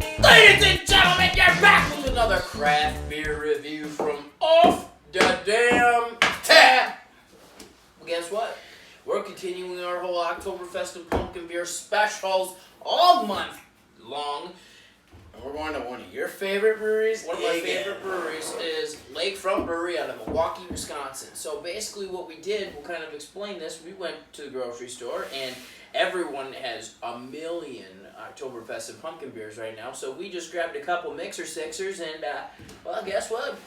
Ladies and gentlemen, you're back with another craft beer review from Off the Damn Tap. Well, guess what? We're continuing our whole Oktoberfest and pumpkin beer specials all month long. And we're going to one of your favorite breweries. One of my favorite breweries is Lakefront Brewery out of Milwaukee, Wisconsin. So basically what we did, we'll kind of explain this. We went to the grocery store and everyone has a million Oktoberfest and pumpkin beers right now. So we just grabbed a couple mixer sixers and, well, guess what?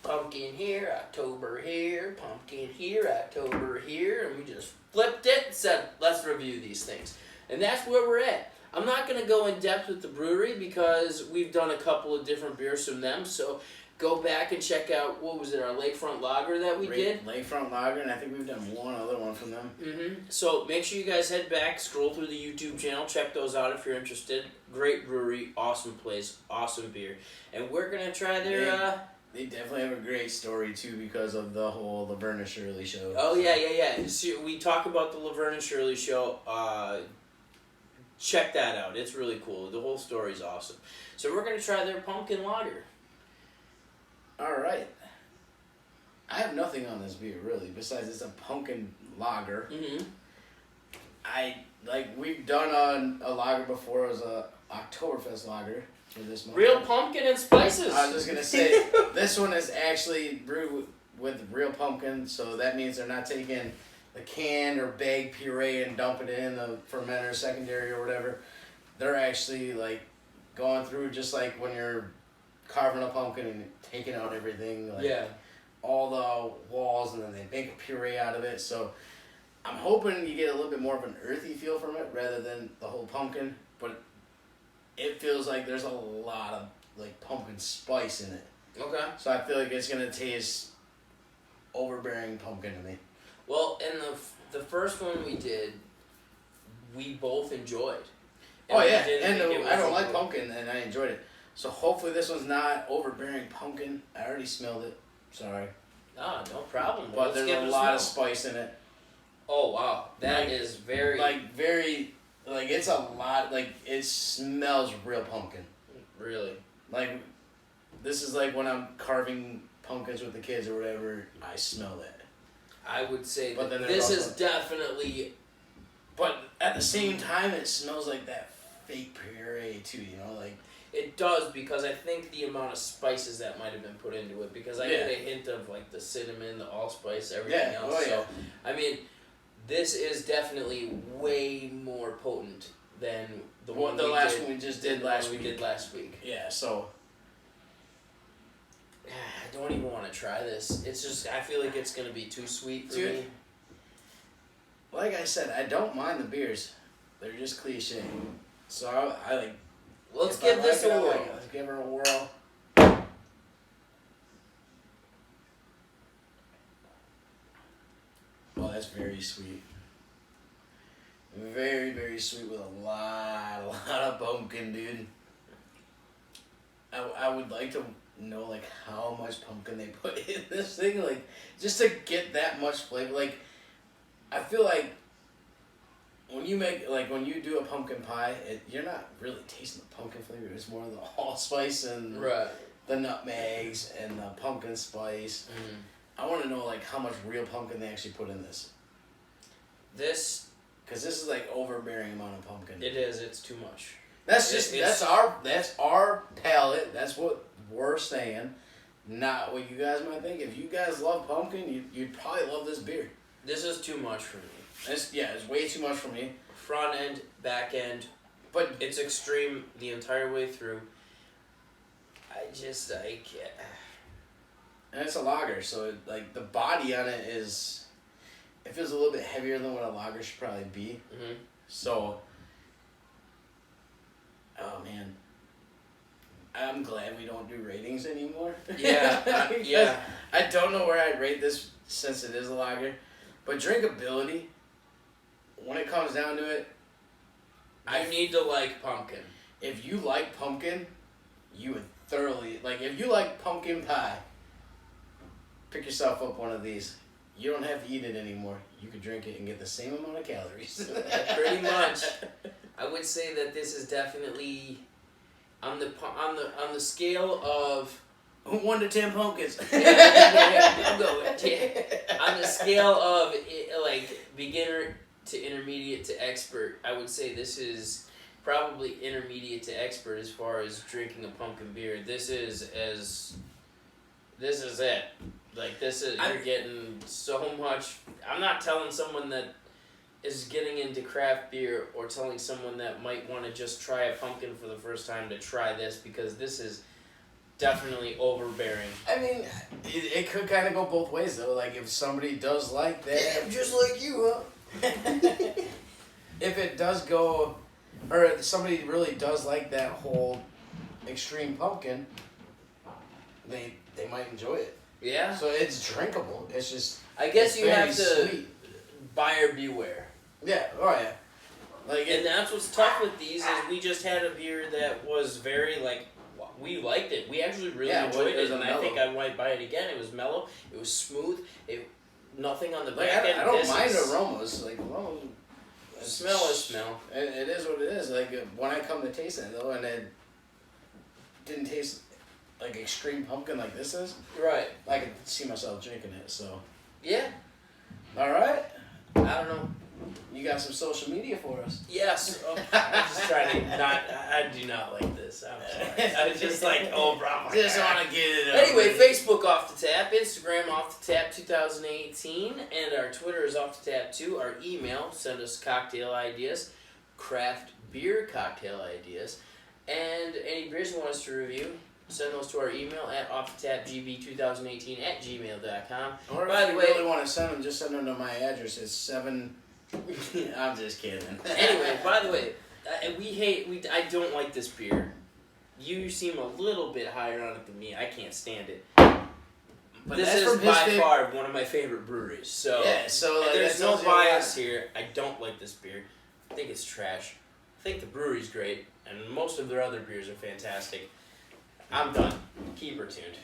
Pumpkin here, October here, pumpkin here, October here. And we just flipped it and said, let's review these things. And that's where we're at. I'm not going to go in depth with the brewery because we've done a couple of different beers from them. So go back and check out, what was it, our Lakefront Lager that we did? Lakefront Lager, and I think we've done one other one from them. So make sure you guys head back, scroll through the YouTube channel, check those out if you're interested. Great brewery, awesome place, awesome beer. And we're going to try their... They definitely have a great story, too, because of the whole Laverne and Shirley show. Oh, yeah. So we talk about the Laverne and Shirley show. Check that out. It's really cool. The whole story's awesome. So we're going to try their pumpkin lager. All right. I have nothing on this beer, really, besides it's a pumpkin lager. We've done a lager before. It was a Oktoberfest lager for this month. Real pumpkin and spices. I was just going to say, this one is actually brewed with real pumpkin, so that means they're not taking the canned or bag puree and dumping it in the fermenter secondary or whatever. They're actually like going through just like when you're carving a pumpkin and taking out everything, all the walls, and then they make a puree out of it. So I'm hoping you get a little bit more of an earthy feel from it rather than the whole pumpkin, but it feels like there's a lot of like pumpkin spice in it. Okay. So I feel like it's gonna taste overbearing pumpkin to me. Well, in the first one we did, we both enjoyed. And I don't like pumpkin, and I enjoyed it. So hopefully this one's not overbearing pumpkin. I already smelled it. Sorry. Ah, no problem. But there's a lot of spice in it. Oh, wow. That is very... it's a lot, it smells real pumpkin. Really? This is like when I'm carving pumpkins with the kids or whatever, I smell that. I would say that this is definitely... But at the same time, it smells like that fake puree, too, you know? It does, because I think the amount of spices that might have been put into it, because I get a hint of, the cinnamon, the allspice, everything else. Oh, yeah. So, I mean, this is definitely way more potent than the one we did last week. Yeah, so... I don't even want to try this. It's just, I feel like it's going to be too sweet for me. Like I said, I don't mind the beers. They're just cliche. So I like... Let's give this a whirl. Let's give her a whirl. Oh, that's very sweet. Very, very sweet with a lot of pumpkin, dude. I would like to know how much pumpkin they put in this thing, just to get that much flavor. I feel like when you make when you do a pumpkin pie, you're not really tasting the pumpkin flavor. It's more of the allspice and the nutmegs and the pumpkin spice. I want to know how much real pumpkin they actually put in this. Because this is overbearing amount of pumpkin. It is. It's too much. That's our palate. That's what we're saying. Not what you guys might think. If you guys love pumpkin, you'd probably love this beer. This is too much for me. It's way too much for me. Front end, back end, but it's extreme the entire way through. I can't. And it's a lager, so the body on it is, it feels a little bit heavier than what a lager should probably be. So, oh man, I'm glad we don't do ratings anymore. Yeah. I don't know where I'd rate this since it is a lager, but drinkability, when it comes down to it, I need to like pumpkin. If you like pumpkin, you would thoroughly, if you like pumpkin pie, pick yourself up one of these. You don't have to eat it anymore. You could drink it and get the same amount of calories. Pretty much. I would say that this is definitely on the scale of 1 to 10 pumpkins. I'll go with, yeah. On the scale of like beginner to intermediate to expert, I would say this is probably intermediate to expert as far as drinking a pumpkin beer. This is it. Like you're getting so much. I'm not telling someone that is getting into craft beer or telling someone that might want to just try a pumpkin for the first time to try this, because this is definitely overbearing. I mean, it could kind of go both ways though. Like if somebody does like that, Yeah, just like you, huh? if it does go, or if somebody really does like that whole extreme pumpkin, they might enjoy it. Yeah. So it's drinkable. It's just, I guess it's you very have to sweet. buyer beware. Yeah. Oh yeah. Like And that's what's tough with these is we just had a beer that was very like, we liked it. We actually really enjoyed it was it, and mellow. I think I might buy it again. It was mellow. It was smooth. Nothing on the Like, back end. I don't This mind is- aromas. Like aroma, Smell is smell. It is what it is. Like when I come to taste it though, and it didn't taste like extreme pumpkin like this is, Right. I could see myself drinking it. So, Yeah. all right, I don't know. you got some social media for us. Yes. Oh, I'm just trying to not. I do not like this. I'm sorry. I was just like, oh, bro. Just want to get it up. Anyway, Facebook Off the Tap, Instagram Off the Tap 2018, and our Twitter is Off the Tap too. Our email, send us cocktail ideas, craft beer cocktail ideas, and any beers you want us to review. Send those to our email at offthetapgb2018@gmail.com. Or By if the you way- really want to send them, just send them to my address. It's 7. I'm just kidding. Anyway, by the way, I don't like this beer. You seem a little bit higher on it than me. I can't stand it. But This that's is from his by fav- far one of my favorite breweries. So Yeah, so like, there's that no tells you a lot. bias here. I don't like this beer. I think it's trash. I think the brewery's great, and most of their other beers are fantastic. I'm done. Keep her tuned.